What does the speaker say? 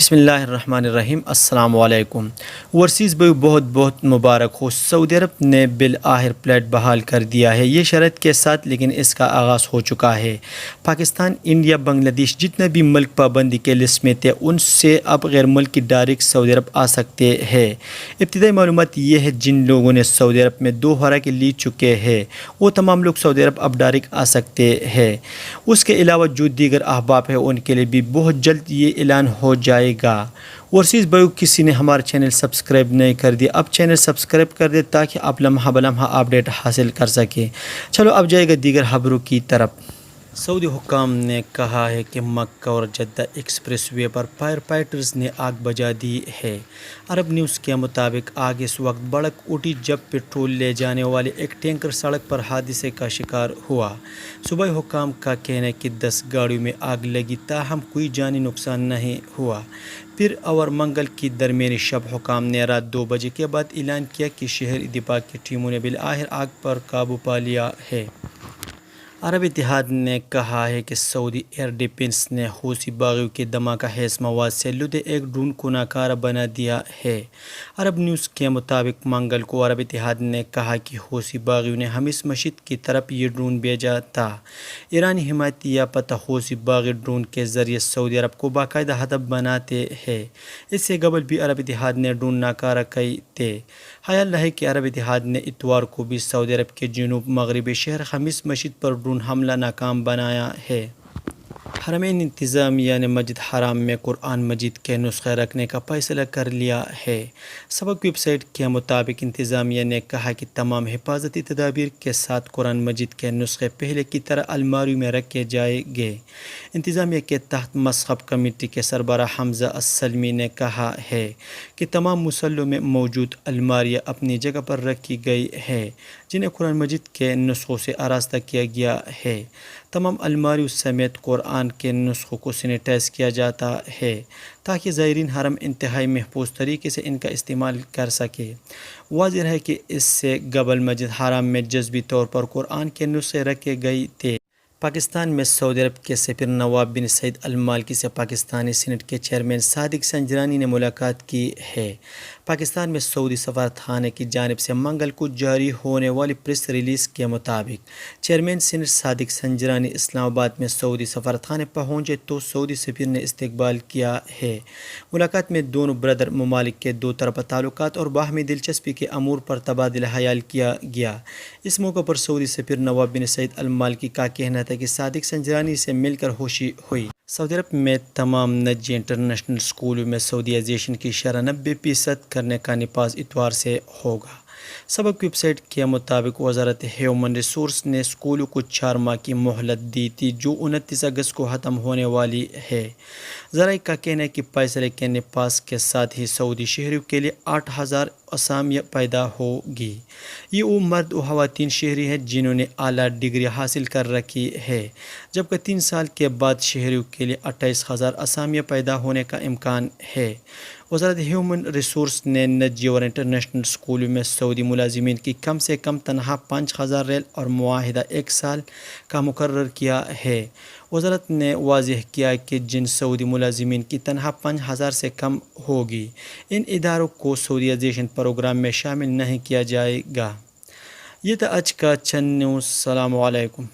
بسم اللہ الرحمن الرحیم۔ السلام علیکم۔ ورسیز بھائی بہت بہت مبارک ہو، سعودی عرب نے بالآخر فلائٹ بحال کر دیا ہے، یہ شرط کے ساتھ، لیکن اس کا آغاز ہو چکا ہے۔ پاکستان، انڈیا، بنگلہ دیش جتنے بھی ملک پابندی کے لسٹ میں تھے ان سے اب غیر ملکی ڈائریکٹ سعودی عرب آ سکتے ہیں۔ ابتدائی معلومات یہ ہے جن لوگوں نے سعودی عرب میں 2 خوراکیں لی چکے ہیں وہ تمام لوگ سعودی عرب اب ڈائریکٹ آ سکتے ہیں۔ اس کے علاوہ جو دیگر احباب ہیں ان کے لیے بھی بہت جلد یہ اعلان ہو جائے گا۔ ورسیز بھائیو، کسی نے ہمارا چینل سبسکرائب نہیں کر دیا، اب چینل سبسکرائب کر دے تاکہ آپ لمحہ بلمحہ اپڈیٹ حاصل کر سکیں۔ چلو اب جائے گا دیگر خبروں کی طرف۔ سعودی حکام نے کہا ہے کہ مکہ اور جدہ ایکسپریس وے پر فائر فائٹرز نے آگ بجھا دی ہے۔ عرب نیوز کے مطابق آگ اس وقت بھڑک اٹھی جب پیٹرول لے جانے والے ایک ٹینکر سڑک پر حادثے کا شکار ہوا۔ صوبائی حکام کا کہنا ہے کہ 10 گاڑیوں میں آگ لگی، تاہم کوئی جانی نقصان نہیں ہوا۔ پیر اور منگل کی درمیانی شب حکام نے رات 2 بجے کے بعد اعلان کیا کہ شہری دفاع کی ٹیموں نے بالآخر آگ پر قابو پا لیا ہے۔ عرب اتحاد نے کہا ہے کہ سعودی ایئر ڈیفنس نے حوثی باغیوں کے دھماکہ خیز مواد سے لدے ایک ڈرون کو ناکارہ بنا دیا ہے۔ عرب نیوز کے مطابق منگل کو عرب اتحاد نے کہا کہ حوثی باغیوں نے حمیس مشید کی طرف یہ ڈرون بھیجا تھا۔ ایرانی حمایت یافتہ حوثی باغی ڈرون کے ذریعے سعودی عرب کو باقاعدہ ہدف بناتے ہیں۔ اس سے قبل بھی عرب اتحاد نے ڈرون ناکارہ کیے تھے۔ خیال رہے کہ عرب اتحاد نے اتوار کو بھی سعودی عرب کے جنوب مغربی شہر حمیس مشید پر ڈرون حملہ ناکام بنایا ہے۔ حرمین انتظامیہ نے مسجد حرام میں قرآن مجید کے نسخے رکھنے کا فیصلہ کر لیا ہے۔ سبق ویب سائٹ کے مطابق انتظامیہ نے کہا کہ تمام حفاظتی تدابیر کے ساتھ قرآن مجید کے نسخے پہلے کی طرح الماریوں میں رکھے جائیں گے۔ انتظامیہ کے تحت مصحف کمیٹی کے سربراہ حمزہ السلمی نے کہا ہے کہ تمام مسلوں میں موجود الماریاں اپنی جگہ پر رکھی گئی ہیں جنہیں قرآن مجید کے نسخوں سے آراستہ کیا گیا ہے۔ تمام الماریوں سمیت قرآن کے نسخوں کو سینیٹائز کیا جاتا ہے تاکہ زائرین حرم انتہائی محفوظ طریقے سے ان کا استعمال کر سکے۔ واضح ہے کہ اس سے قبل مسجد حرام میں جزوی طور پر قرآن کے نسخے رکھے گئے تھے۔ پاکستان میں سعودی عرب کے سفیر نواب بن سعید المالکی سے پاکستانی سینٹ کے چیئرمین صادق سنجرانی نے ملاقات کی ہے۔ پاکستان میں سعودی سفارتخانے کی جانب سے منگل کو جاری ہونے والی پریس ریلیز کے مطابق چیئرمین سینٹ صادق سنجرانی اسلام آباد میں سعودی سفارتخانے پہنچے تو سعودی سفیر نے استقبال کیا ہے۔ ملاقات میں دونوں برادر ممالک کے 2 طرفہ تعلقات اور باہمی دلچسپی کے امور پر تبادلہ خیال کیا گیا۔ اس موقع پر سعودی سفیر نواب بن سعید المالکی کا کہنا تھا کہ صادق سنجرانی سے مل کر خوشی ہوئی۔ سعودی عرب میں تمام نجی انٹرنیشنل اسکولوں میں سعودیائزیشن کی شرح 90% کرنے کا نفاذ اتوار سے ہوگا۔ سبق ویب سائٹ کے مطابق وزارت ہیومن ریسورس نے اسکولوں کو 4 ماہ کی مہلت دی تھی جو 29 اگست کو ختم ہونے والی ہے۔ ذرائع کا کہنا ہے کہ فیصلے کے نفاذ کے ساتھ ہی سعودی شہریوں کے لیے 8000 اسامیاں پیدا ہوگی۔ یہ وہ مرد و خواتین شہری ہیں جنہوں نے اعلیٰ ڈگری حاصل کر رکھی ہے، جبکہ 3 سال کے بعد شہریوں کے لیے 28000 اسامیاں پیدا ہونے کا امکان ہے۔ وزارت ہیومن ریسورس نے نجی اور انٹرنیشنل اسکولوں میں سعودی ملازمین کی کم سے کم تنخواہ 5000 ریال اور معاہدہ 1 سال کا مقرر کیا ہے۔ وزارت نے واضح کیا کہ جن سعودی ملازمین کی تنخواہ 5000 سے کم ہوگی ان اداروں کو سعودیائزیشن پروگرام میں شامل نہیں کیا جائے گا۔ یہ تھا آج کا چند نیوز۔ السلام علیکم۔